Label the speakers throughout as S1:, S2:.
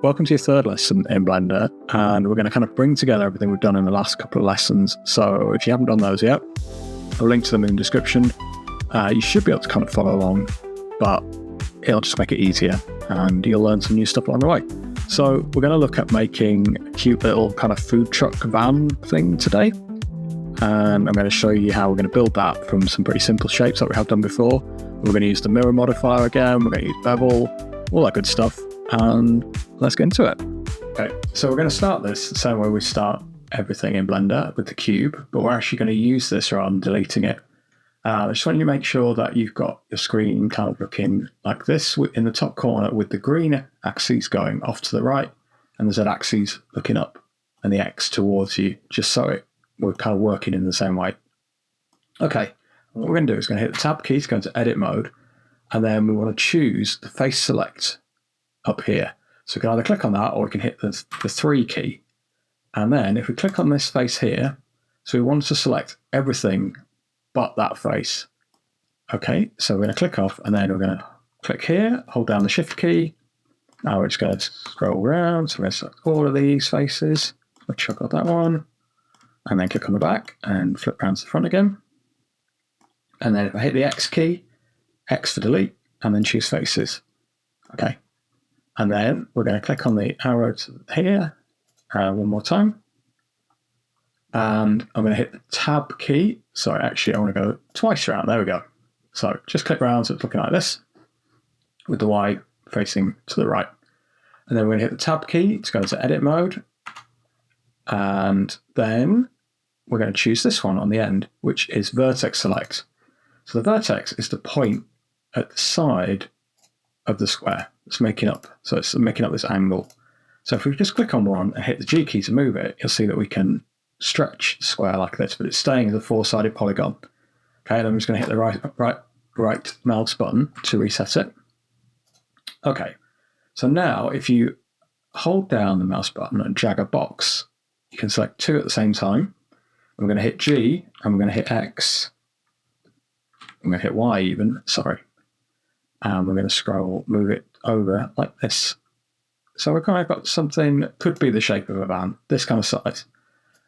S1: Welcome to your third lesson in Blender, and we're going to kind of bring together everything we've done in the last couple of lessons. So if you haven't done those yet, I'll link to them in the description. You should be able to kind of follow along, but it'll just make it easier and you'll learn some new stuff along the way. So we're going to look at making a cute little kind of food truck van thing today. And I'm going to show you how we're going to build that from some pretty simple shapes that we have done before. We're going to use the mirror modifier again, we're going to use bevel, all that good stuff, and let's get into it. Okay, so we're going to start this the same way we start everything in Blender with the cube, but we're actually going to use this rather than deleting it. I just want you to make sure that you've got your screen kind of looking like this in the top corner with the green axis going off to the right and the Z axis looking up and the X towards you, just so we're kind of working in the same way. Okay, what we're going to do is going to hit the tab key to go into edit mode, and then we want to choose the face select up here. So we can either click on that or we can hit the 3 key. And then if we click on this face here, so we want to select everything but that face. Okay, so we're going to click off and then we're going to click here, hold down the shift key. Now we're just going to scroll around. So we're going to select all of these faces. Make sure I've got that one. And then click on the back and flip around to the front again. And then if I hit the X key, X for delete, and then choose faces. Okay. And then we're going to click on the arrow to here one more time. And I'm going to hit the tab key. Sorry, actually, I want to go twice around. There we go. So just click around so it's looking like this with the Y facing to the right. And then we're going to hit the tab key to go into edit mode. And then we're going to choose this one on the end, which is vertex select. So the vertex is the point at the side of the square. It's making up this angle. So if we just click on one and hit the G key to move it, you'll see that we can stretch the square like this, but it's staying as a 4-sided polygon. Okay, then I'm just going to hit the right mouse button to reset it. Okay, so now if you hold down the mouse button and drag a box, you can select 2 at the same time. I'm going to hit G and we're going to hit X. I'm going to hit Y even, sorry. And we're going to move it over like this. So we've kind of got something that could be the shape of a van, this kind of size.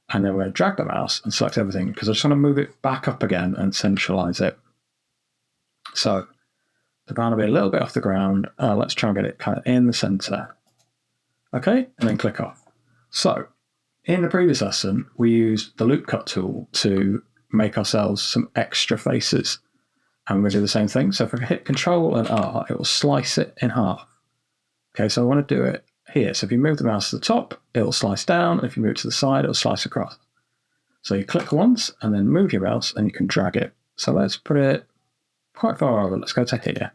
S1: And then we're going to drag the mouse and select everything because I just want to move it back up again and centralize it. So the van will be a little bit off the ground. Let's try and get it kind of in the center. Okay, and then click off. So in the previous lesson, we used the loop cut tool to make ourselves some extra faces. And we're going to do the same thing. So if I hit Control and R, it will slice it in half. Okay, so I want to do it here. So if you move the mouse to the top, it will slice down. And if you move it to the side, it will slice across. So you click once and then move your mouse and you can drag it. So let's put it quite far over. Let's go to here.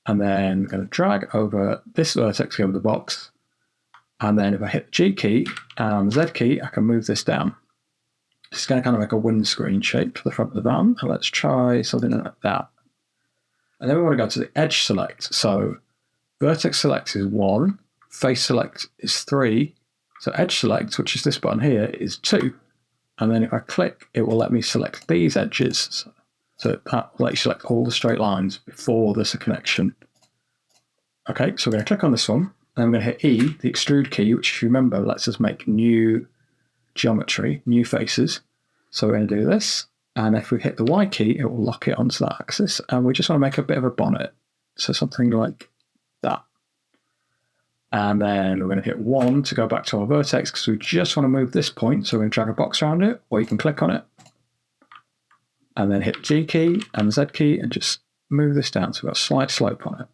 S1: And then we're going to drag over this vertex over the box. And then if I hit the G key and the Z key, I can move this down. It's going to kind of make a windscreen shape for the front of the van. And let's try something like that. And then we want to go to the edge select. So vertex select is 1, face select is 3. So edge select, which is this button here, is 2. And then if I click, it will let me select these edges. So that will let you select all the straight lines before there's a connection. Okay, so we're going to click on this one. And I'm going to hit E, the extrude key, which if you remember lets us make new geometry, new faces. So we're going to do this, and if we hit the Y key, it will lock it onto that axis, and we just want to make a bit of a bonnet, so something like that. And then we're going to hit 1 to go back to our vertex, because we just want to move this point, so we're going to drag a box around it, or you can click on it, and then hit G key and Z key, and just move this down, so we've got a slight slope on it.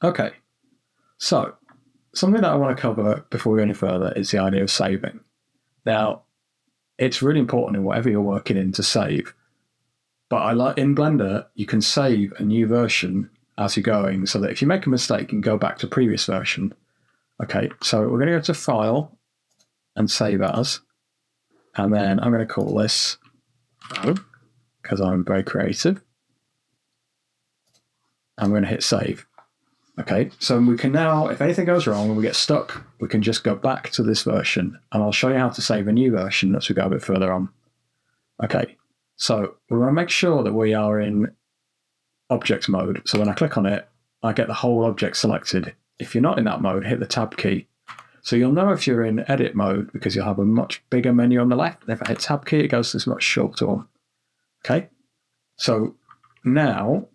S1: Okay, so something that I want to cover before we go any further is the idea of saving. Now, it's really important in whatever you're working in to save. But I like in Blender, you can save a new version as you're going so that if you make a mistake, you can go back to previous version. Okay, so we're going to go to File and Save As. And then I'm going to call this, because I'm very creative. I'm going to hit Save. Okay, so we can now, if anything goes wrong and we get stuck, we can just go back to this version, and I'll show you how to save a new version as we go a bit further on. Okay, so we want to make sure that we are in object mode. So when I click on it, I get the whole object selected if you're not in that mode, hit the tab key. So you'll know if you're in edit mode because you'll have a much bigger menu on the left. If I hit tab key, it goes to this much shorter one. Okay, so now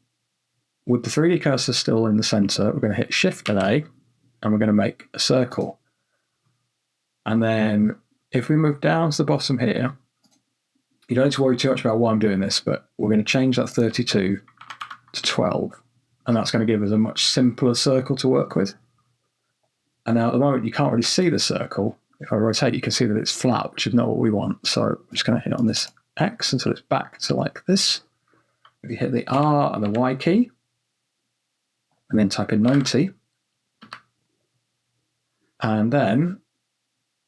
S1: with the 3D cursor still in the center, we're going to hit Shift and A, and we're going to make a circle. And then if we move down to the bottom here, you don't need to worry too much about why I'm doing this, but we're going to change that 32 to 12. And that's going to give us a much simpler circle to work with. And now at the moment, you can't really see the circle. If I rotate, you can see that it's flat, which is not what we want. So I'm just going to hit on this X until it's back to like this. If you hit the R and the Y key, and then type in 90, and then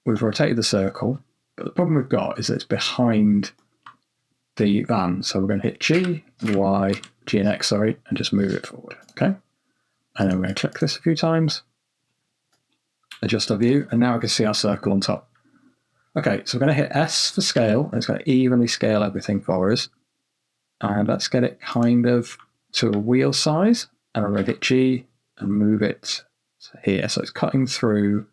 S1: we've rotated the circle, but the problem we've got is that it's behind the van. So we're going to hit G and Y, G and X, sorry, and just move it forward, okay? And then we're going to click this a few times, adjust our view, and now we can see our circle on top. Okay, so we're going to hit S for scale, and it's going to evenly scale everything for us. And let's get it kind of to a wheel size, and I'm going to hit G and move it to here. So it's cutting through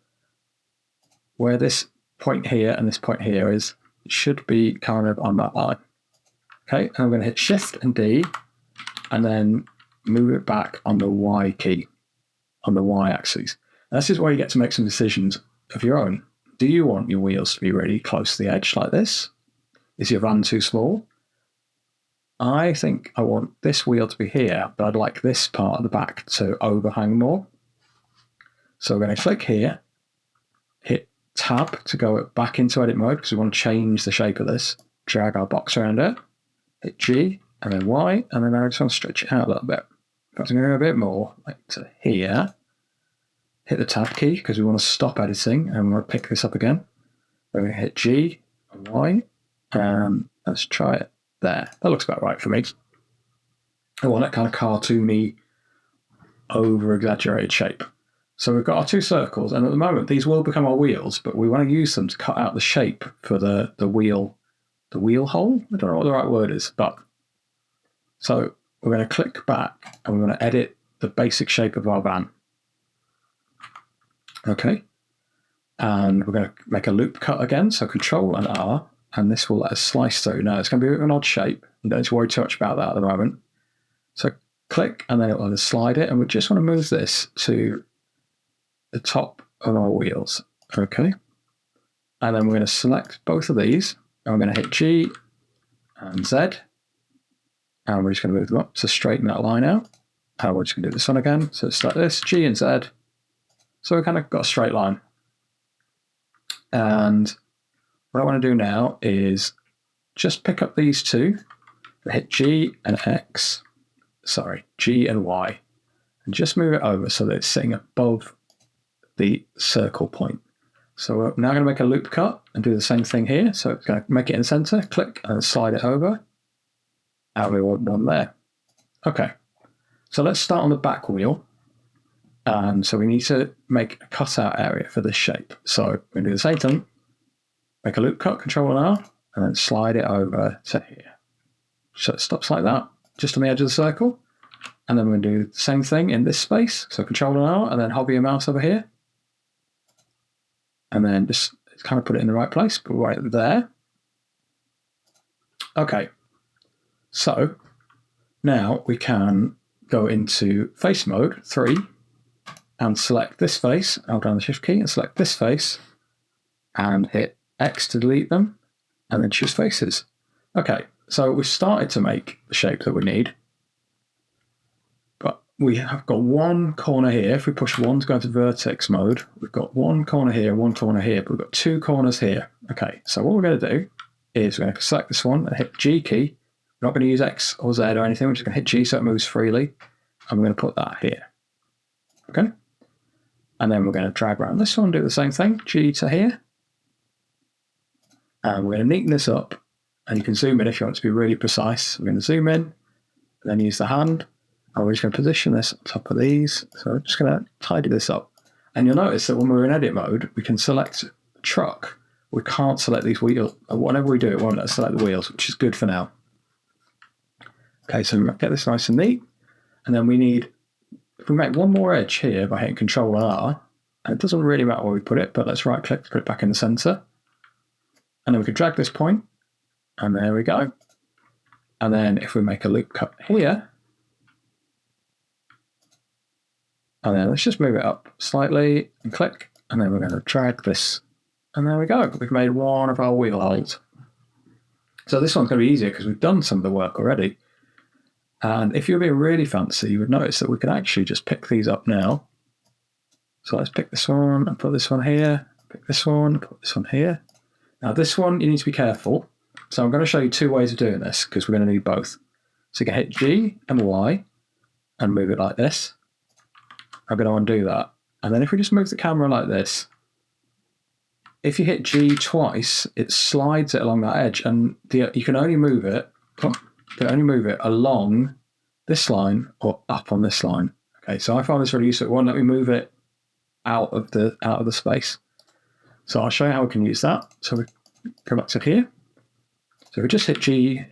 S1: where this point here and this point here is. It should be kind of on that line. Okay, and I'm going to hit Shift and D, and then move it back on the Y key, on the Y axis. And this is where you get to make some decisions of your own. Do you want your wheels to be really close to the edge like this? Is your van too small? I think I want this wheel to be here, but I'd like this part of the back to overhang more. So we're going to click here, hit Tab to go back into edit mode because we want to change the shape of this, drag our box around it, hit G and then Y, and then I just want to stretch it out a little bit. Perhaps I'm going to go a bit more, like to here. Hit the Tab key because we want to stop editing and we want to pick this up again. We're going to hit G and Y, and let's try it there. That looks about right for me. I want that kind of cartoony, over-exaggerated shape. So we've got our two circles, and at the moment these will become our wheels, but we want to use them to cut out the shape for the wheel hole? I don't know what the right word is, but so we're going to click back and we're going to edit the basic shape of our van. Okay, and we're going to make a loop cut again, so Control and R, and this will let us slice through. Now it's going to be a bit of an odd shape, you don't need to worry too much about that at the moment. So click, and then it will just slide it, and we just want to move this to the top of our wheels. Okay, and then we're going to select both of these, and we're going to hit G and Z, and we're just going to move them up to straighten that line out. And we're just going to do this one again, so it's like this, G and Z. So we've kind of got a straight line. And what I want to do now is just pick up these two, hit G and X, sorry, G and Y, and just move it over so that it's sitting above the circle point. So we're now going to make a loop cut and do the same thing here. So it's going to make it in the center, click and slide it over. And we want one there. Okay, so let's start on the back wheel. And so we need to make a cutout area for this shape. So we're going to do the same thing. Make a loop cut, Control and R, and then slide it over to here. So it stops like that, just on the edge of the circle. And then we're going to do the same thing in this space. So Control and R, and then hover your mouse over here. And then just kind of put it in the right place, but right there. Okay, so now we can go into face mode 3 and select this face, hold down the Shift key and select this face and hit X to delete them and then choose faces. Okay, so we've started to make the shape that we need, but we have got one corner here. If we push 1 to go into vertex mode, we've got one corner here, one corner here, but we've got 2 corners here. Okay, so what we're going to do is we're going to select this one and hit G key. We're not going to use X or Z or anything. We're just going to hit G so it moves freely, and we're going to put that here. Okay, and then we're going to drag around this one, do the same thing, G to here, and we're going to neaten this up, and you can zoom in if you want it to be really precise. We're going to zoom in, and then use the hand, and we're just going to position this on top of these. So we're just going to tidy this up, and you'll notice that when we're in edit mode, we can select truck. We can't select these wheels. Whatever we do, it won't let us select the wheels, which is good for now. Okay, so we get this nice and neat, and then we need, if if we make one more edge here by hitting Control R, and it doesn't really matter where we put it, but let's right click to put it back in the center. And then we could drag this point, and there we go. And then if we make a loop cut here, and then let's just move it up slightly and click, and then we're going to drag this. And there we go. We've made one of our wheel holes. So this one's going to be easier because we've done some of the work already. And if you're being really fancy, you would notice that we can actually just pick these up now. So let's pick this one and put this one here. Pick this one, put this one here. Now this one, you need to be careful. So I'm going to show you two ways of doing this because we're going to need both. So you can hit G and Y and move it like this. I'm going to undo that. And then if we just move the camera like this, if you hit G twice, it slides it along that edge, and you can only move it. You can only move it along this line or up on this line. Okay, so I find this really useful. It won't let me move it out of the space. So I'll show you how we can use that. So we go back to here. So we just hit G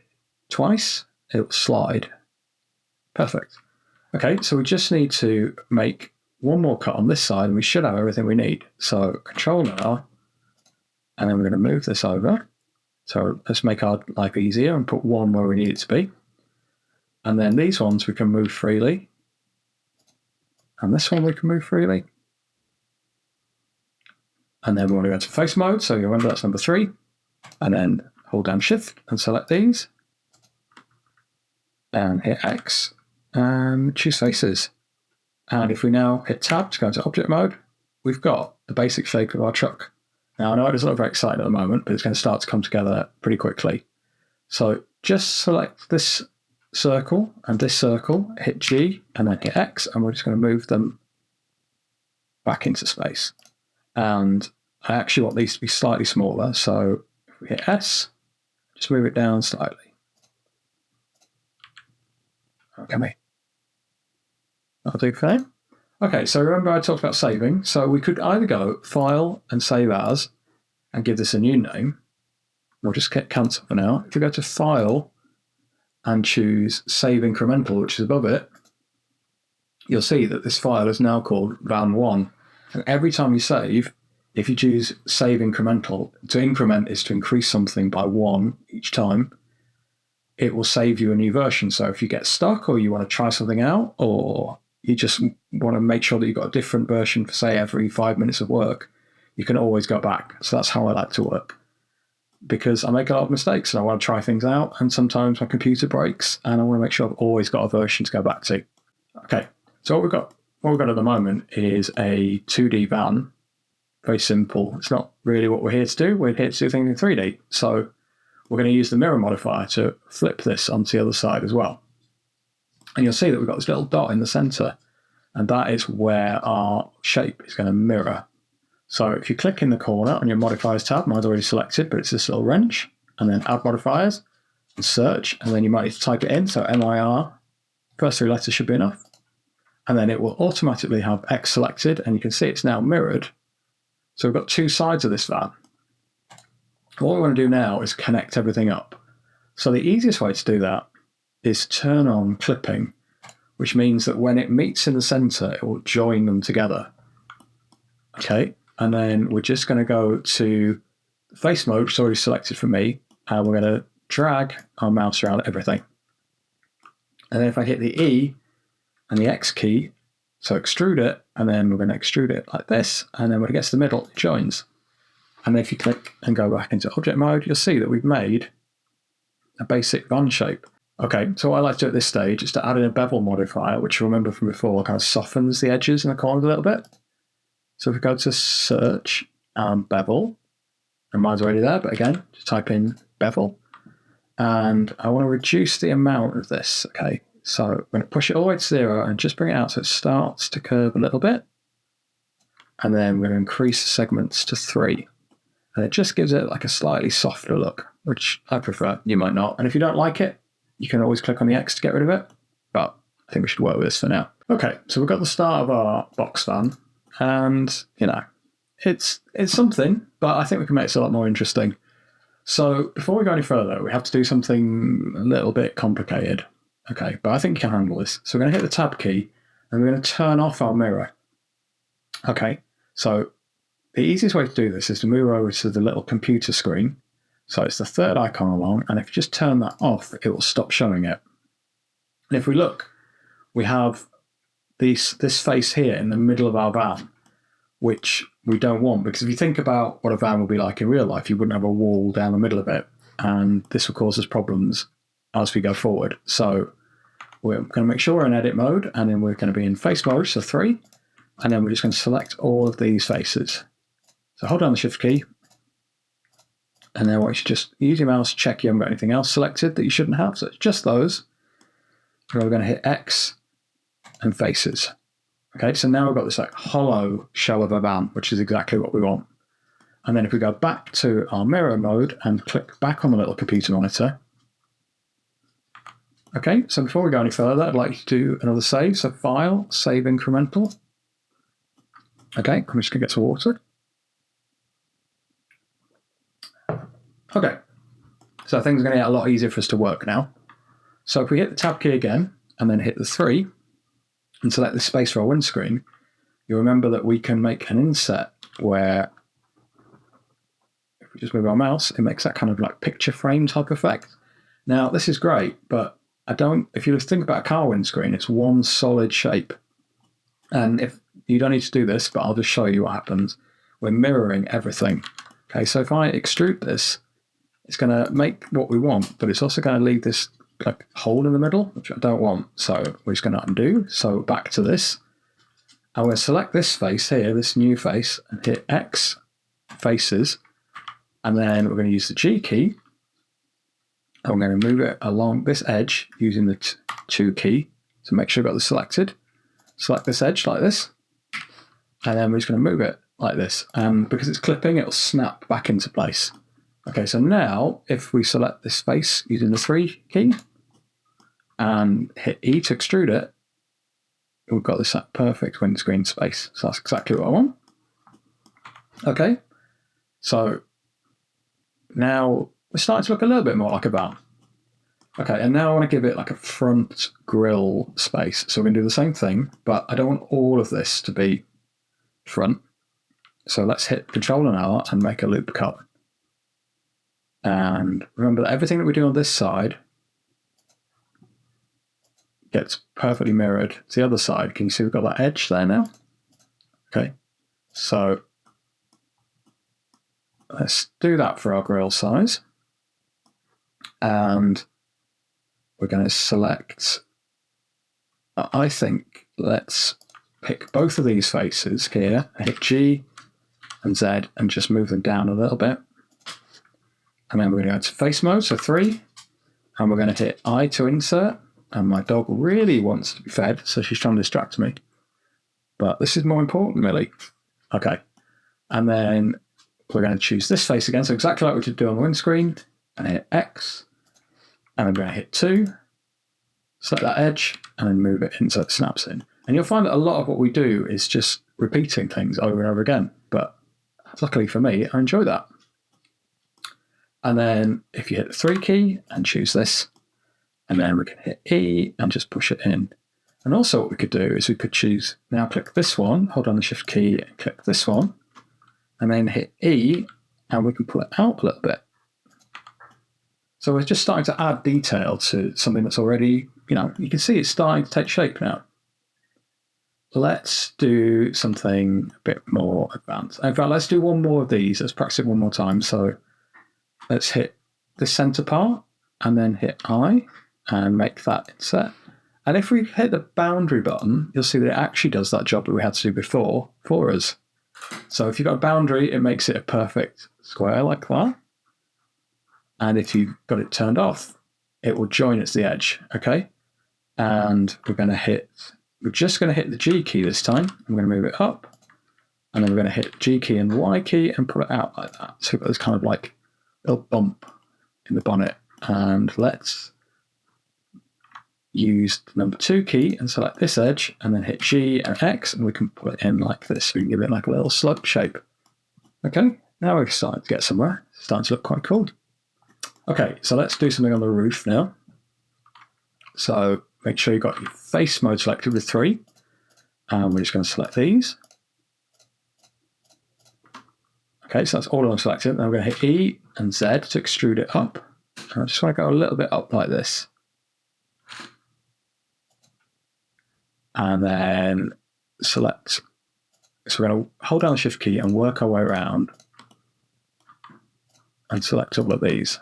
S1: twice, it'll slide. Perfect. Okay, so we just need to make one more cut on this side, and we should have everything we need. So Control R. And then we're going to move this over. So let's make our life easier and put one where we need it to be. And then these ones we can move freely. And this one we can move freely. And then we want to go to face mode. So you remember that's number 3. And then hold down Shift and select these. And hit X and choose faces. And if we now hit Tab to go into object mode, we've got the basic shape of our truck. Now, I know it doesn't look very exciting at the moment, but it's going to start to come together pretty quickly. So just select this circle and this circle, hit G, and then hit X, and we're just going to move them back into space. And I actually want these to be slightly smaller, so if we hit S, just move it down slightly. Okay, that'll do for now. Okay, so remember I talked about saving. So we could either go File and Save As and give this a new name. We'll just hit Cancel for now. If we go to File and choose Save Incremental, which is above it, you'll see that this file is now called Van1. And every time you save, if you choose Save Incremental, to increment is to increase something by 1 each time, it will save you a new version. So if you get stuck or you want to try something out, or you just want to make sure that you've got a different version for, say, every 5 minutes of work, you can always go back. So that's how I like to work. Because I make a lot of mistakes and I want to try things out, and sometimes my computer breaks and I want to make sure I've always got a version to go back to. Okay, so what we've got at the moment is a 2D van. Very simple. It's not really what we're here to do. We're here to do things in 3D. So we're going to use the mirror modifier to flip this onto the other side as well. And you'll see that we've got this little dot in the center, and that is where our shape is going to mirror. So if you click in the corner on your modifiers tab, mine's already selected, but it's this little wrench, and then add modifiers and search, and then you might need to type it in. So MIR, first 3 letters should be enough. And then it will automatically have X selected, and you can see it's now mirrored. So we've got 2 sides of this van. What we want to do now is connect everything up. So the easiest way to do that is turn on clipping, which means that when it meets in the center, it will join them together. Okay, and then we're just going to go to face mode, which is already selected for me, and we're going to drag our mouse around everything. And then if I hit the E and the X key, so extrude it, and then we're going to extrude it like this, and then when it gets to the middle, it joins. And then if you click and go back into object mode, you'll see that we've made a basic van shape. Okay, so what I like to do at this stage is to add in a bevel modifier, which you remember from before kind of softens the edges in the corners a little bit. So if we go to search and bevel, and mine's already there, but again, just type in bevel. And I want to reduce the amount of this, okay? So I'm going to push it all the way to 0 and just bring it out so it starts to curve a little bit. And then we're going to increase the segments to 3. And it just gives it like a slightly softer look, which I prefer. You might not. And if you don't like it, you can always click on the X to get rid of it, but I think we should work with this for now. Okay, so we've got the start of our box van, and, you know, it's something, but I think we can make this a lot more interesting. So before we go any further, we have to do something a little bit complicated. Okay, but I think you can handle this. So we're going to hit the Tab key, And we're going to turn off our mirror. Okay, so the easiest way to do this is to move over to the little computer screen. So it's the third icon along, and if you just turn that off, it will stop showing it. And if we look, we have this face here in the middle of our van, which we don't want, because if you think about what a van would be like in real life, you wouldn't have a wall down the middle of it, and this will cause us problems as we go forward. So we're going to make sure we're in edit mode, and then we're going to be in face mode, so 3, and then we're just going to select all of these faces. So hold down the shift key, and then what you should just use your mouse, check you haven't got anything else selected that you shouldn't have, so it's just those. And we're going to hit X and faces. Okay, so now we've got this like hollow shell of a van, which is exactly what we want. And then if we go back to our mirror mode and click back on the little computer monitor. Okay, so before we go any further, I'd like to do another save. So File, Save Incremental. Okay, I'm just going to get some water. Okay, so things are going to get a lot easier for us to work now. So if we hit the Tab key again, and then hit the 3, and select the space for our windscreen, you'll remember that we can make an inset where, if we just move our mouse, it makes that kind of like picture frame type effect. Now, this is great, but if you think about a car windscreen, it's one solid shape. And if you don't need to do this, but I'll just show you what happens. We're mirroring everything. Okay, so if I extrude this, it's going to make what we want, but it's also going to leave this like hole in the middle, which I don't want. So we're just going to undo. So back to this. I'm going to select this face here, this new face, and hit X, faces. And then we're going to use the G key. And we're going to move it along this edge using the 2 key to make sure we've got this selected. Select this edge like this. And then we're just going to move it like this. And because it's clipping, it'll snap back into place. Okay, so now if we select this face using the 3 key and hit E to extrude it, we've got this perfect windscreen space. So that's exactly what I want. Okay, so now we're starting to look a little bit more like a van. Okay, and now I want to give it like a front grille space. So we're going to do the same thing, but I don't want all of this to be front. So let's hit Control and R and make a loop cut. And remember that everything that we do on this side gets perfectly mirrored to the other side. Can you see we've got that edge there now? Okay, so let's do that for our grill size. And we're going to select, I think, let's pick both of these faces here, hit G and Z and just move them down a little bit. And then we're going to go to face mode, so 3, and we're going to hit I to insert, and my dog really wants to be fed, so she's trying to distract me. But this is more important, Millie. Okay, and then we're going to choose this face again, so exactly like we did do on the windscreen, and hit X, and then we're going to hit 2, select that edge, and then move it in so it snaps in. And you'll find that a lot of what we do is just repeating things over and over again, but luckily for me, I enjoy that. And then if you hit the 3 key and choose this, and then we can hit E and just push it in. And also what we could do is we could choose, now click this one, hold on the Shift key and click this one, and then hit E, and we can pull it out a little bit. So we're just starting to add detail to something that's already, you can see it's starting to take shape now. Let's do something a bit more advanced. In fact, let's do one more of these. Let's practice it one more time. So let's hit the center part and then hit I and make that insert. And if we hit the boundary button, you'll see that it actually does that job that we had to do before for us. So if you've got a boundary, it makes it a perfect square like that. And if you've got it turned off, it will join it to the edge, okay? And we're just going to hit the G key this time. I'm going to move it up. And then we're going to hit G key and Y key and pull it out like that. So we've got this kind of like little bump in the bonnet. And let's use the number 2 key and select this edge and then hit G and X and we can put it in like this. We can give it like a little slope shape. Okay, now we're starting to get somewhere. It's starting to look quite cool. Okay, so let's do something on the roof now. So make sure you've got your face mode selected with 3. And we're just going to select these. Okay, so that's all I'm selecting. Then we're going to hit E and Z to extrude it up. And I just want to go a little bit up like this. And then select. So we're going to hold down the Shift key and work our way around and select all of these.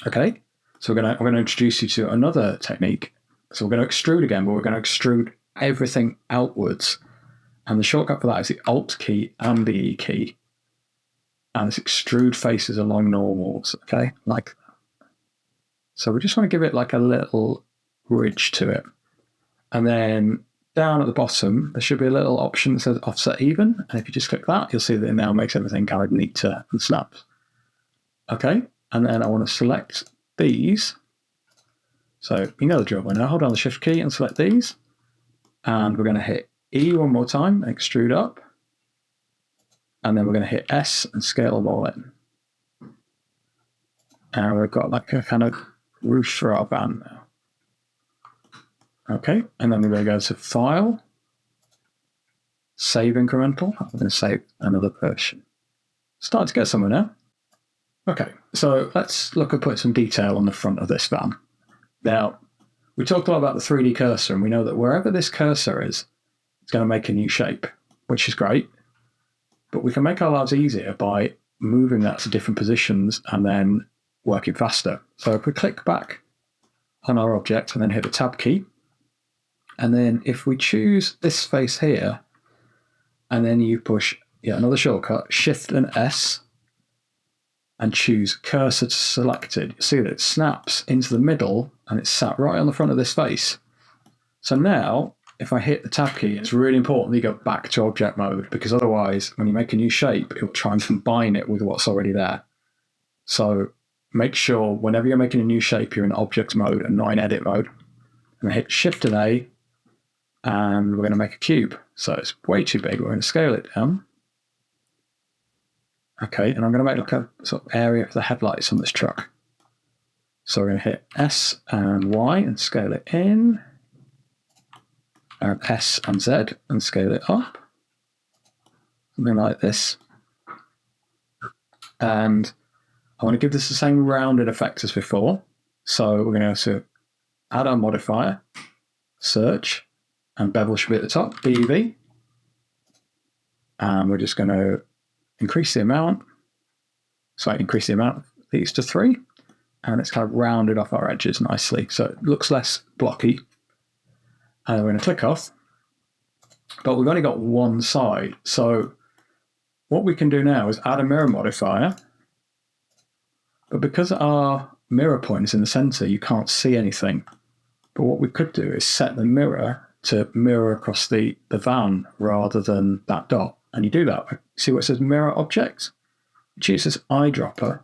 S1: Okay, so I'm going to introduce you to another technique. So we're going to extrude again, but we're going to extrude everything outwards. And the shortcut for that is the Alt key and the E key. And it's extrude faces along normals, okay, like that. So we just want to give it like a little ridge to it. And then down at the bottom, there should be a little option that says offset even. And if you just click that, you'll see that it now makes everything kind of neater and snaps. Okay, and then I want to select these. So you know the drill. We're now hold down the Shift key and select these. And we're going to hit E one more time, extrude up. And then we're going to hit S and scale them all in. And we've got like a kind of roof for our van now. Okay, and then we're going to go to File, Save Incremental. I'm going to save another version. Starting to get somewhere now. Okay, so let's look at putting some detail on the front of this van. Now, we talked a lot about the 3D cursor, and we know that wherever this cursor is, it's going to make a new shape, which is great. But we can make our lives easier by moving that to different positions and then working faster. So if we click back on our object and then hit the Tab key, and then if we choose this face here, and then you push another shortcut, Shift and S, and choose cursor to selected, you see that it snaps into the middle and it's sat right on the front of this face. So now, if I hit the Tab key, it's really important that you go back to object mode, because otherwise, when you make a new shape, it'll try and combine it with what's already there. So make sure whenever you're making a new shape, you're in object mode and not in edit mode. And hit Shift and A, and we're going to make a cube. So it's way too big. We're going to scale it down. Okay, and I'm going to make like a sort of area for the headlights on this truck. So we're going to hit S and Y and scale it in. And S and Z and scale it up. Something like this. And I want to give this the same rounded effect as before. So we're going to go to add our modifier, search, and bevel should be at the top, BV. And we're just going to increase the amount. So I increase the amount of these to 3. And it's kind of rounded off our edges nicely. So it looks less blocky. And we're going to click off. But we've only got one side. So what we can do now is add a mirror modifier. But because our mirror point is in the center, you can't see anything. But what we could do is set the mirror to mirror across the van rather than that dot. And you do that. See what it says mirror object? You choose this eyedropper.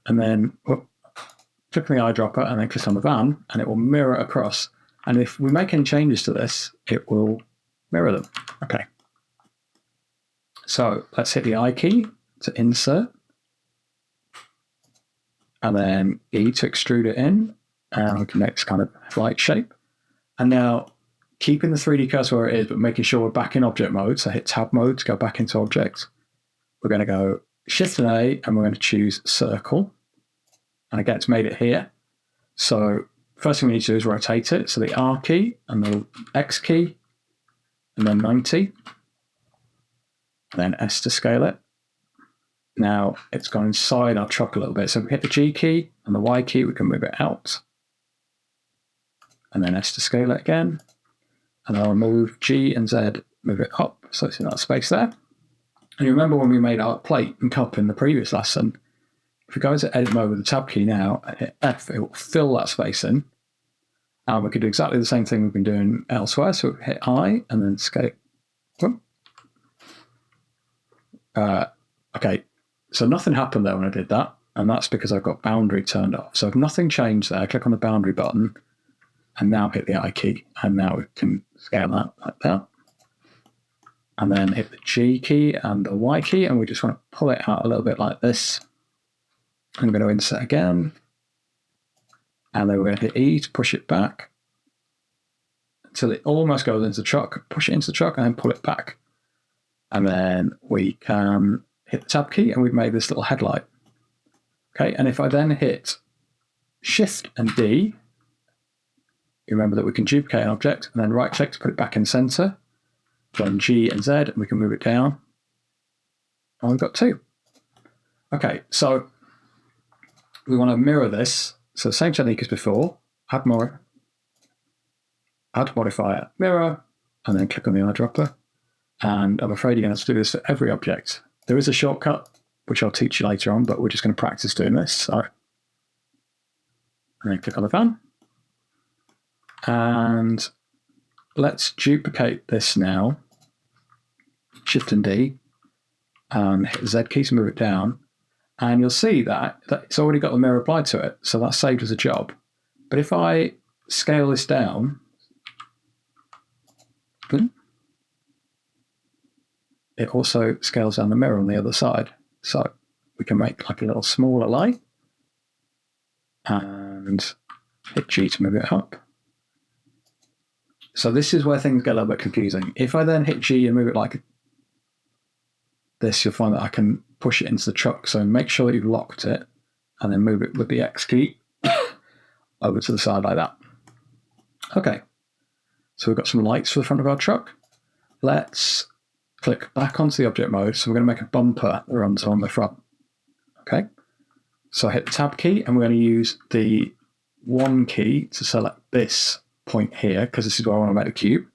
S1: And then click on the eyedropper and then click on the van. And it will mirror across. And if we make any changes to this, it will mirror them. Okay. So let's hit the I key to insert. And then E to extrude it in. And we can make this kind of light shape. And now keeping the 3D cursor where it is, but making sure we're back in object mode. So hit Tab mode to go back into object. We're going to go Shift and A, and we're going to choose circle. And again, it's made it here. So first thing we need to do is rotate it. So the R key and the X key, and then 90. And then S to scale it. Now it's gone inside our truck a little bit. So if we hit the G key and the Y key, we can move it out. And then S to scale it again. And I'll move G and Z, move it up. So it's in that space there. And you remember when we made our plate and cup in the previous lesson, if we go into edit mode with the Tab key now and hit F, it will fill that space in. And we could do exactly the same thing we've been doing elsewhere. So we hit I and then scale. Okay, so nothing happened there when I did that. And that's because I've got boundary turned off. So if nothing changed there, click on the boundary button and now hit the I key. And now we can scale that like that. And then hit the G key and the Y key. And we just want to pull it out a little bit like this. I'm going to insert again. And then we're going to hit E to push it back. until it almost goes into the truck, push it into the truck, and then pull it back. And then we can hit the tab key, and we've made this little headlight. Okay, and if I then hit Shift and D, you remember that we can duplicate an object, and then right-click to put it back in center. Then G and Z, and we can move it down. And we've got 2. Okay, so we want to mirror this. So same technique as before. Add modifier, mirror, and then click on the eyedropper. And I'm afraid you're going to have to do this for every object. There is a shortcut, which I'll teach you later on, but we're just going to practice doing this. So, and then click on the fan. And let's duplicate this now. Shift and D, and hit the Z key to move it down. And you'll see that it's already got the mirror applied to it. So that's saved as a job. But if I scale this down, it also scales down the mirror on the other side. So we can make like a little smaller light and hit G to move it up. So this is where things get a little bit confusing. If I then hit G and move it like this, you'll find that I can push it into the truck. So make sure that you've locked it and then move it with the X key over to the side like that. Okay, so we've got some lights for the front of our truck. Let's click back onto the object mode. So we're going to make a bumper that runs on the front. Okay, so I hit the tab key, and we're going to use the 1 key to select this point here, because this is where I want to make the cube.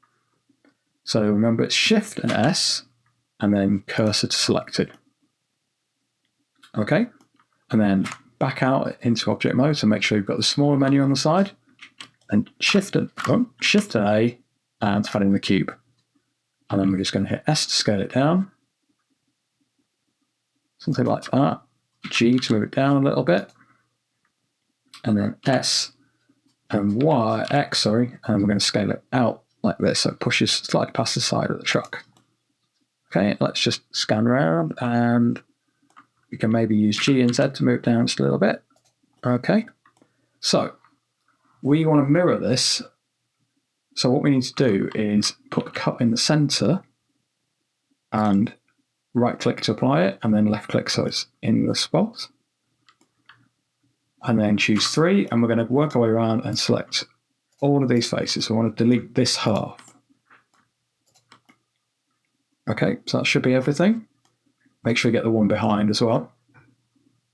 S1: So remember, it's Shift and S, and then cursor to selected. Okay, and then back out into object mode. So make sure you've got the smaller menu on the side, and Shift and A, and add in the cube. And then we're just going to hit S to scale it down. Something like that. G to move it down a little bit. And then S and X, and we're going to scale it out like this, so it pushes slightly past the side of the truck. Okay, let's just scan around, and we can maybe use G and Z to move down just a little bit. Okay, so we want to mirror this. So what we need to do is put the cut in the center and right-click to apply it, and then left-click so it's in the spot. And then choose 3, and we're going to work our way around and select all of these faces. So we want to delete this half. Okay, so that should be everything. Make sure you get the one behind as well.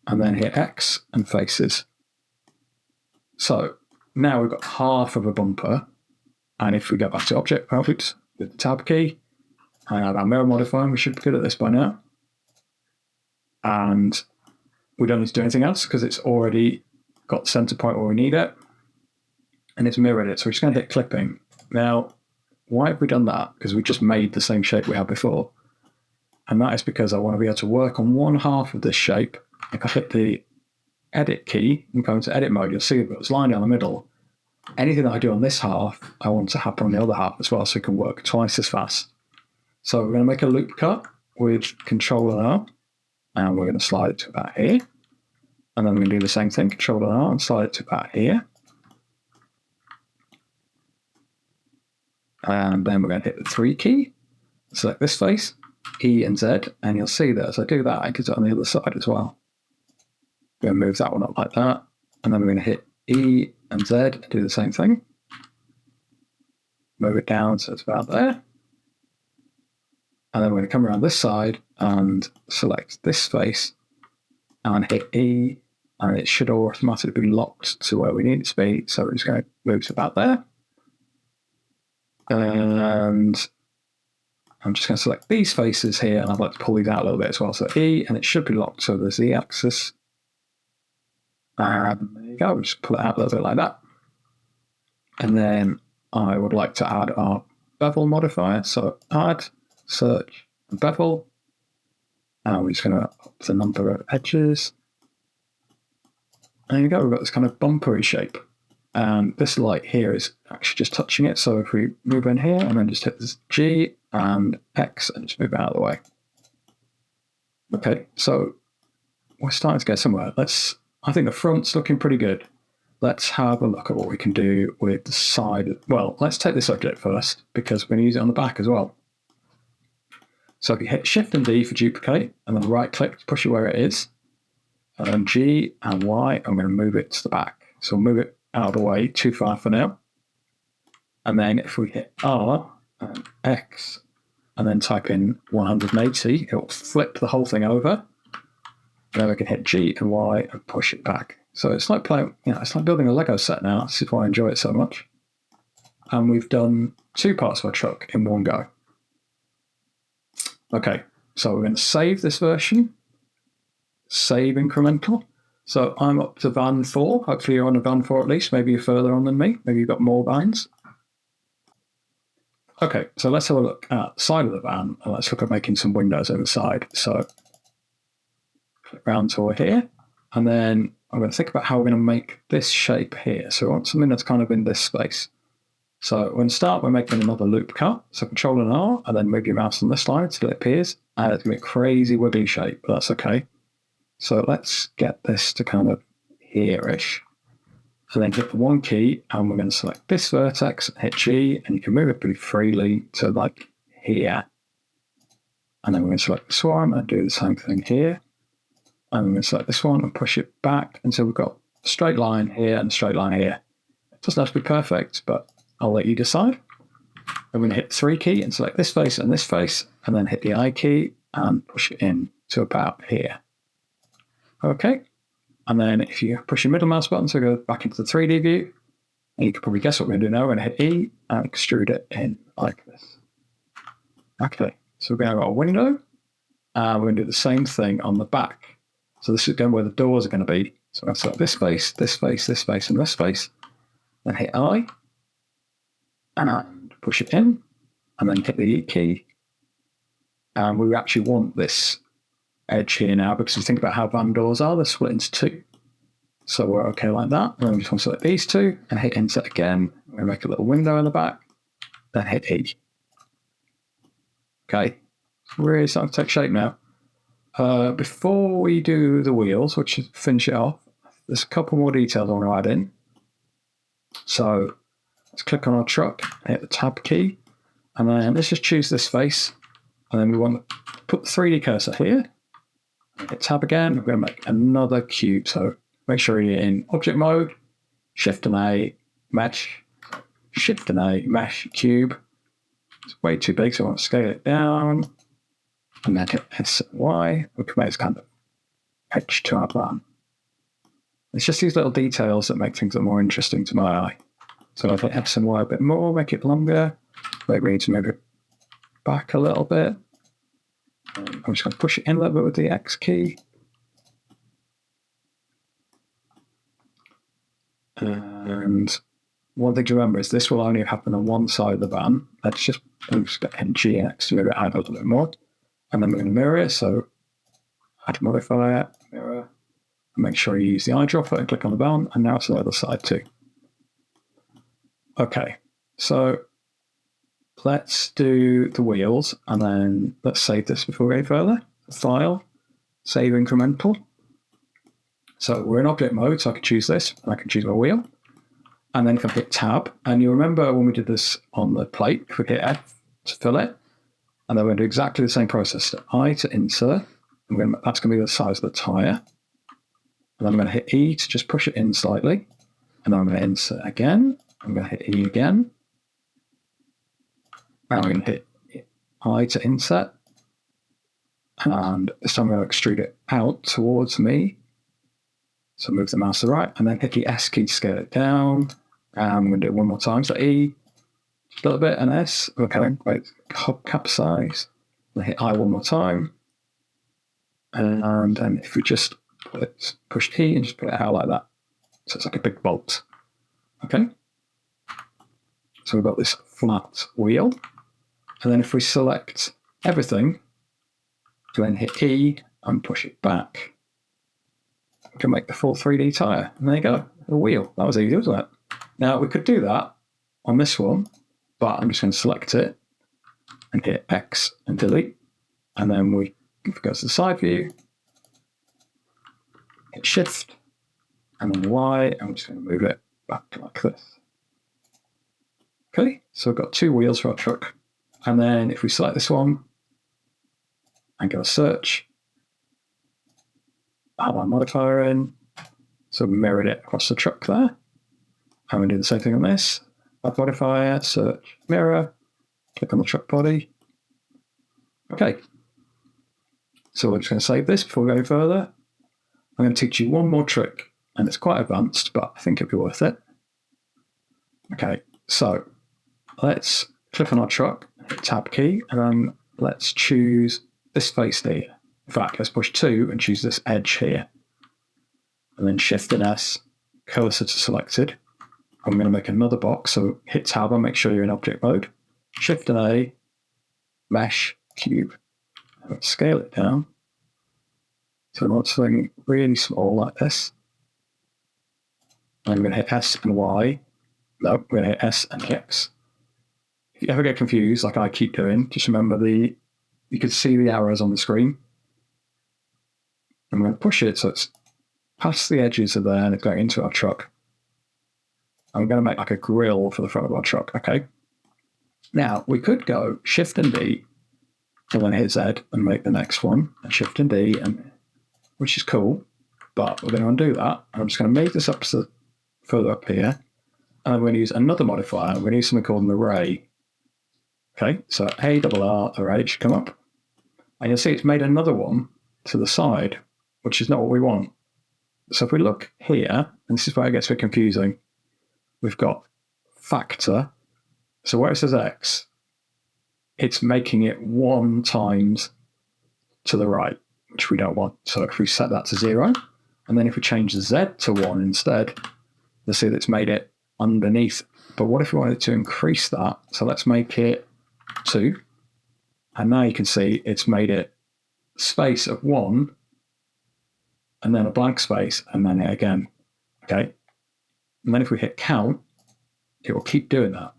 S1: And then hit X and faces. So now we've got half of a bumper. And if we go back to object with the tab key and add our mirror modifier, we should be good at this by now. And we don't need to do anything else because it's already got the center point where we need it. And it's mirrored it. So we're just going to hit clipping. Now, why have we done that? Because we just made the same shape we had before. And that is because I want to be able to work on one half of this shape. If I hit the edit key and go into edit mode, you'll see that it's lined down the middle. Anything that I do on this half, I want to happen on the other half as well, so it can work twice as fast. So we're going to make a loop cut with Control and R, and we're going to slide it to about here. And then we're going to do the same thing, Control and R, and slide it to about here. And then we're going to hit the 3 key, select this face, E and Z, and you'll see that as I do that, I can do it on the other side as well. We're going to move that one up like that, and then we're going to hit E and Z and do the same thing. Move it down so it's about there. And then we're going to come around this side and select this face and hit E, and it should automatically be locked to where we need it to be. So we're just going to move to about there. And I'm just going to select these faces here, and I'd like to pull these out a little bit as well. So E, and it should be locked to the Z axis. And there you go, we'll just pull it out a little bit like that. And then I would like to add our bevel modifier. So add, search, and bevel. And we're just going to up the number of edges. There you go, we've got this kind of bumpery shape. And this light here is actually just touching it. So if we move in here and then just hit this G and X and just move it out of the way. Okay, so we're starting to get somewhere. I think the front's looking pretty good. let's have a look at what we can do with the side. Well, let's take this object first because we're going to use it on the back as well. So if you hit Shift and D for duplicate, and then right click to push it where it is, and then G and Y, I'm going to move it to the back. So we'll move it out of the way, too far for now. And then if we hit R and X, and then type in 180, it will flip the whole thing over. And then we can hit G and Y and push it back. So it's like playing, it's like building a Lego set now. This is why I enjoy it so much. And we've done 2 parts of our truck in one go. Okay, so we're going to save this version. Save incremental. So I'm up to van 4. Hopefully you're on a van 4 at least. Maybe you're further on than me. Maybe you've got more vans. Okay, so let's have a look at the side of the van, and let's look at making some windows over the side. So click round tool here, and then I'm going to think about how we're going to make this shape here. So we want something that's kind of in this space. So we're going to start by making another loop cut. So Control and R, and then move your mouse on this line until it appears. And it's going to be a crazy wiggly shape, but that's okay. So let's get this to kind of here-ish. And then hit the 1 key, and we're going to select this vertex, hit G, and you can move it pretty freely to like here. And then we're going to select this one and do the same thing here. And we're going to select this one and push it back until we've got a straight line here and a straight line here. It doesn't have to be perfect, but I'll let you decide. I'm going to hit the 3 key and select this face, and then hit the I key and push it in to about here. Okay. And then if you push your middle mouse button to go back into the 3D view, and you can probably guess what we're going to do now. We're going to hit E and extrude it in like this. Okay. So we're going to go a window, and we're going to do the same thing on the back. So this is going where the doors are going to be. So I'm going to select this face, this face, this face, and this face. Then hit I, and push it in, and then hit the E key. And we actually want this edge here now because we think about how van doors are, they're split into 2. So we're okay like that. And then we just want to select these 2 and hit Insert again. We're going to make a little window in the back, then hit E. Okay, really starting to take shape now. Before we do the wheels, which is finish it off, there's a couple more details I want to add in. So let's click on our truck, hit the tab key, and then let's just choose this face. And then we want to put the 3D cursor here. Hit tab again. We're going to make another cube. So make sure you're in object mode, Shift and A, mesh, Shift and A, mesh, cube. It's way too big, so I want to scale it down. And then hit S and Y. We can make this kind of edge to our plan. It's just these little details that make things a more interesting to my eye. So I'll hit S and Y a bit more, make it longer. Maybe we need to move it back a little bit. I'm just going to push it in a little bit with the X key. And one thing to remember is this will only happen on one side of the van. I'm just going to hit G and X to move it out a little bit more. And then we're going to mirror it. So add modifier, mirror, and make sure you use the eyedropper and click on the van. And now it's the other side too. Okay, so let's do the wheels, and then let's save this before we go further. File, save incremental. So we're in object mode, so I can choose this, and I can choose my wheel. And then if I hit tab, and you remember when we did this on the plate, if we hit F to fill it, and then we're going to do exactly the same process. So I to insert, and that's going to be the size of the tyre. And then I'm going to hit E to just push it in slightly. And then I'm going to insert again. I'm going to hit E again. Now I'm going to hit I to insert. And this time I'm going to extrude it out towards me. So move the mouse to the right, and then hit the S key to scale it down. And I'm going to do it one more time. So E, just a little bit, and S. Okay, wait, cap size. Then hit I one more time. And then if we just push E and just put it out like that. So it's like a big bolt. Okay. So we've got this flat wheel. And then if we select everything, then hit E and push it back, we can make the full 3D tyre. And there you go, a wheel. That was easy, wasn't it? Now we could do that on this one, but I'm just going to select it and hit X and delete. And then if we go to the side view, hit Shift, and then Y, and we're just going to move it back like this. Okay, so we've got 2 wheels for our truck. And then if we select this one and go search, add our modifier in, so we mirrored it across the truck there. And we do the same thing on this. Add modifier, search, mirror, click on the truck body. Okay, so we're just going to save this before we go further. I'm going to teach you one more trick, and it's quite advanced, but I think it'll be worth it. Okay, so let's click on our truck, hit Tab key, and then let's choose this face here. In fact, let's push 2 and choose this edge here. And then Shift and S, cursor to selected. I'm going to make another box, so hit Tab and make sure you're in object mode. Shift and A, mesh, cube. Let's scale it down. So we want something really small like this. And I'm going to hit S and Y. No, we're going to hit S and X. If you ever get confused, like I keep doing, just remember you can see the arrows on the screen. I'm going to push it so it's past the edges of there and it's going into our truck. I'm going to make like a grill for the front of our truck, okay? Now, we could go Shift and D and then hit Z and make the next one, and Shift and D, which is cool, but we're going to undo that. I'm just going to move this up to further up here, and I'm going to use another modifier. We're going to use something called an array. Okay, so ARR array should come up, and you'll see it's made another one to the side, which is not what we want. So if we look here, and this is where it gets a bit confusing, we've got factor. So where it says X, it's making it 1 times to the right, which we don't want. So if we set that to 0, and then if we change the Z to 1 instead, you'll see that it's made it underneath. But what if we wanted to increase that? So let's make it 2. And now you can see it's made it space of 1, and then a blank space, and then it again. Okay. And then if we hit count, it will keep doing that.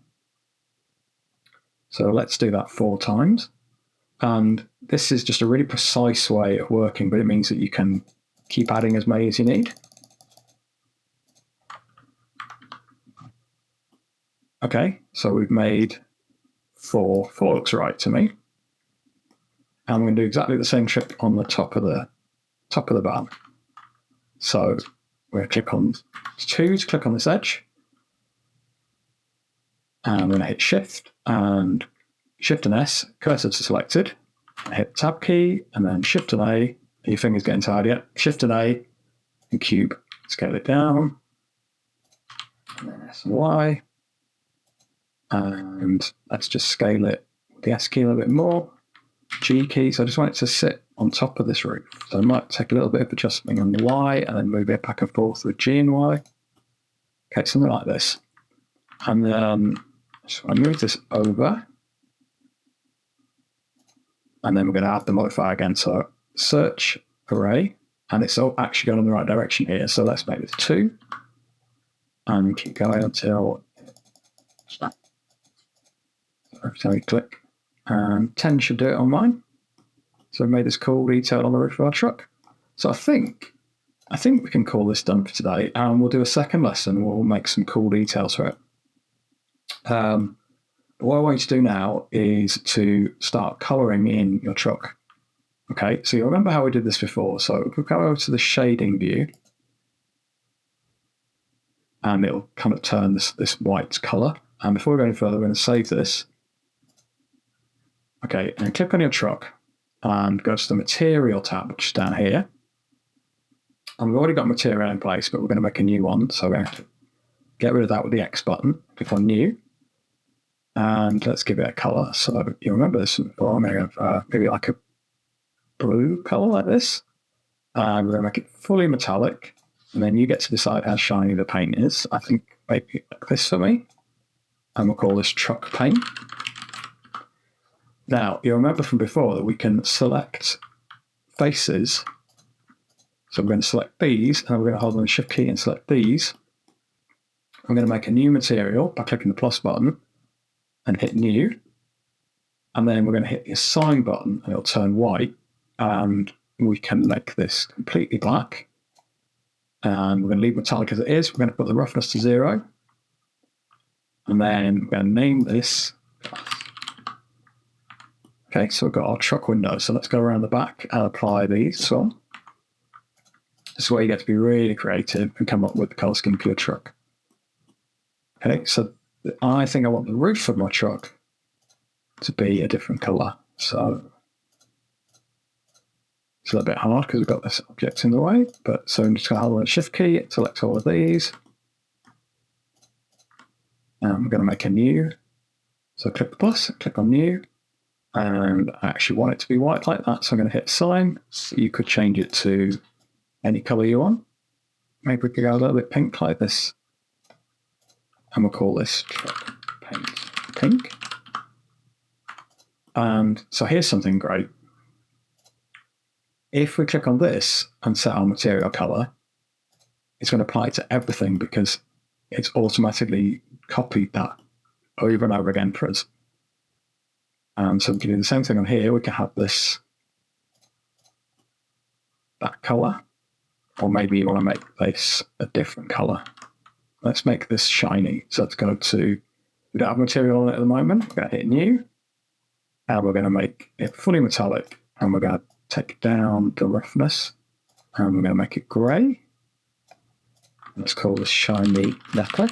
S1: So let's do that 4 times. And this is just a really precise way of working, but it means that you can keep adding as many as you need. Okay, so we've made 4. 4 looks right to me. And I'm going to do exactly the same trick on the top of the van. So we're going to click on 2 to click on this edge. And I'm going to hit Shift and S, cursor to selected. I hit Tab key and then Shift and A. Your finger's getting tired yet. Shift and A and cube. Scale it down. And then S and Y. And let's just scale it with the S key a little bit more. G key. So I just want it to sit on top of this roof. So I might take a little bit of adjustment on the Y and then move it back and forth with G and Y. Okay, something like this. And then so I move this over, and then we're going to add the modifier again. So search array, and it's all actually going in the right direction here. So let's make this 2, and keep going until every time we click, and 10 should do it on mine. So we've made this cool detail on the roof of our truck. So I think we can call this done for today, and we'll do a second lesson. We'll make some cool details for it. What I want you to do now is to start colouring in your truck. Okay, so you remember how we did this before. So we'll go over to the shading view, and it'll kind of turn this white colour. And before we go any further, we're going to save this. Okay, and click on your truck and go to the Material tab, which is down here. And we've already got material in place, but we're going to make a new one. So we're going to get rid of that with the X button. Click on New. And let's give it a colour. So you remember this before. I'm going to have maybe like a blue colour like this. And we're going to make it fully metallic. And then you get to decide how shiny the paint is. I think maybe like this for me. And we'll call this truck paint. Now, you remember from before that we can select faces. So we're going to select these, and we're going to hold on the Shift key and select these. I'm going to make a new material by clicking the plus button and hit New. And then we're going to hit the Assign button, and it'll turn white. And we can make this completely black. And we're going to leave metallic as it is. We're going to put the roughness to 0. And then we're going to name this. Okay, so we've got our truck window. So let's go around the back and apply these. So this is where you get to be really creative and come up with the color scheme for your truck. Okay, so I think I want the roof of my truck to be a different color. So it's a little bit hard because we've got this object in the way, but so I'm just going to hold on the shift key, select all of these. And we're going to make a new. So click the plus, click on new. And I actually want it to be white like that. So I'm going to hit sign. So you could change it to any color you want. Maybe we could go a little bit pink like this. And we'll call this truck paint pink. And so here's something great. If we click on this and set our material color, it's going to apply it to everything because it's automatically copied that over and over again for us. And so we can do the same thing on here. We can have this, that color, or maybe you want to make this a different color. Let's make this shiny. So let's go to, we don't have material on it at the moment. We're going to hit new, and we're going to make it fully metallic, and we're going to take down the roughness, and we're going to make it grey. Let's call this shiny metal.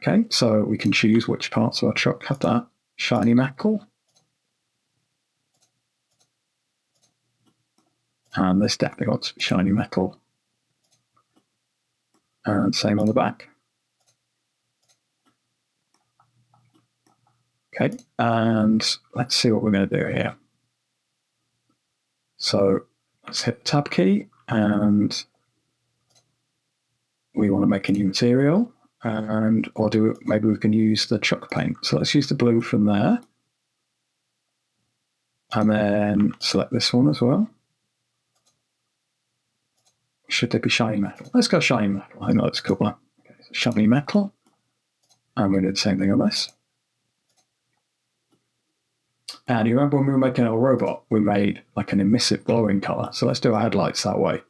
S1: Okay, so we can choose which parts of our truck have that shiny metal. And this definitely wants to be shiny metal. And same on the back. Okay, and let's see what we're going to do here. So let's hit the tab key, and we want to make a new material. And maybe we can use the truck paint. So let's use the blue from there. And then select this one as well. Should it be shiny metal? Let's go shiny metal. I know it's cooler. Okay, so shiny metal. And we're going to do the same thing on this. And you remember when we were making our robot, we made like an emissive glowing color. So let's do our headlights that way.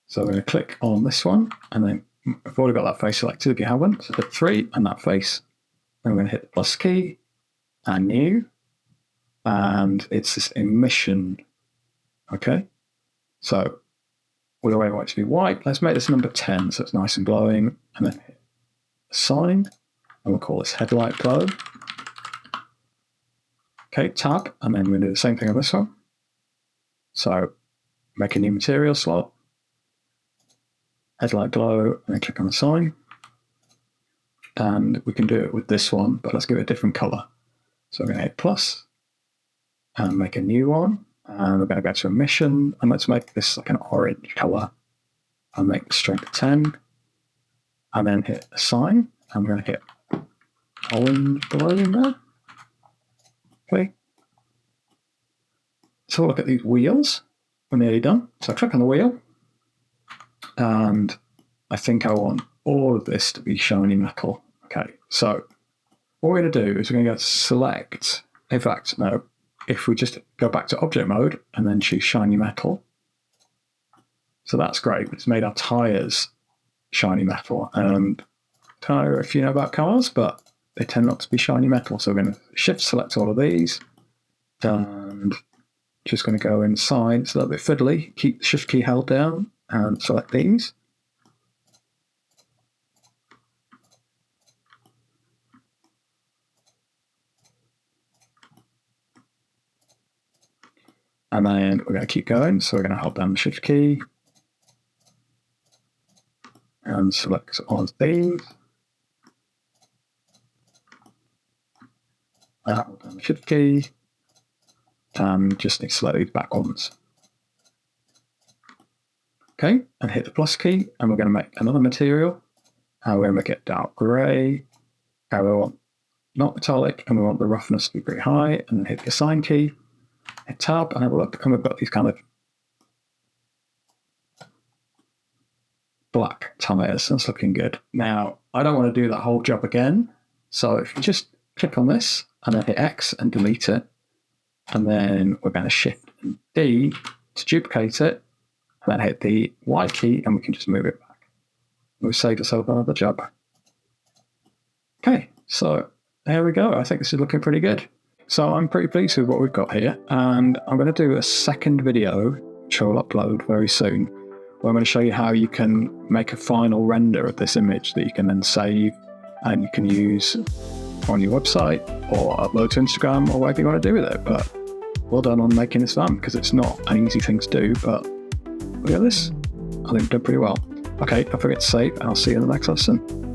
S1: So we're going to click on this one, and then I've already got that face selected if you haven't. So hit 3 and that face. Then we're going to hit the plus key and new. And it's this emission. Okay. So we already want it to be white. Let's make this number 10 so it's nice and glowing. And then hit assign. And we'll call this headlight glow. Okay, tab. And then we're going to do the same thing on this one. So make a new material slot. Headlight glow, and then click on assign. And we can do it with this one, but let's give it a different color. So we're going to hit plus and make a new one. And we're going to go to emission, and let's make this like an orange color. And make the strength 10. And then hit assign. And we're going to hit orange below in there. Okay. So look at these wheels. We're nearly done. So click on the wheel. And I think I want all of this to be shiny metal. Okay, so what we're going to do is we're going to go to select. In fact, no, if we just go back to object mode and then choose shiny metal. So that's great. It's made our tires shiny metal. And I don't know if you know about cars, but they tend not to be shiny metal. So we're going to shift select all of these. And just going to go inside. It's a little bit fiddly. Keep the shift key held down. And select these. And then we're going to keep going. So we're going to hold down the shift key. And select all of these. And hold down the shift key. And just need to select these back ones. Okay, and hit the plus key, and we're going to make another material. And we're going to make it dark grey. And we want not metallic, and we want the roughness to be pretty high. And then hit the assign key, hit tab, and have a look. And we've got these kind of black tires. That's looking good. Now, I don't want to do that whole job again. So if you just click on this, and then hit X and delete it. And then we're going to shift D to duplicate it. then hit the Y key and we can just move it back. We've saved ourselves another job. Okay, so there we go. I think this is looking pretty good. So I'm pretty pleased with what we've got here, and I'm going to do a second video, which I'll upload very soon, where I'm going to show you how you can make a final render of this image that you can then save and you can use on your website or upload to Instagram or whatever you want to do with it. But well done on making this fun, because it's not an easy thing to do, but look at this. I think we've done pretty well. Okay, don't forget to save, and I'll see you in the next lesson.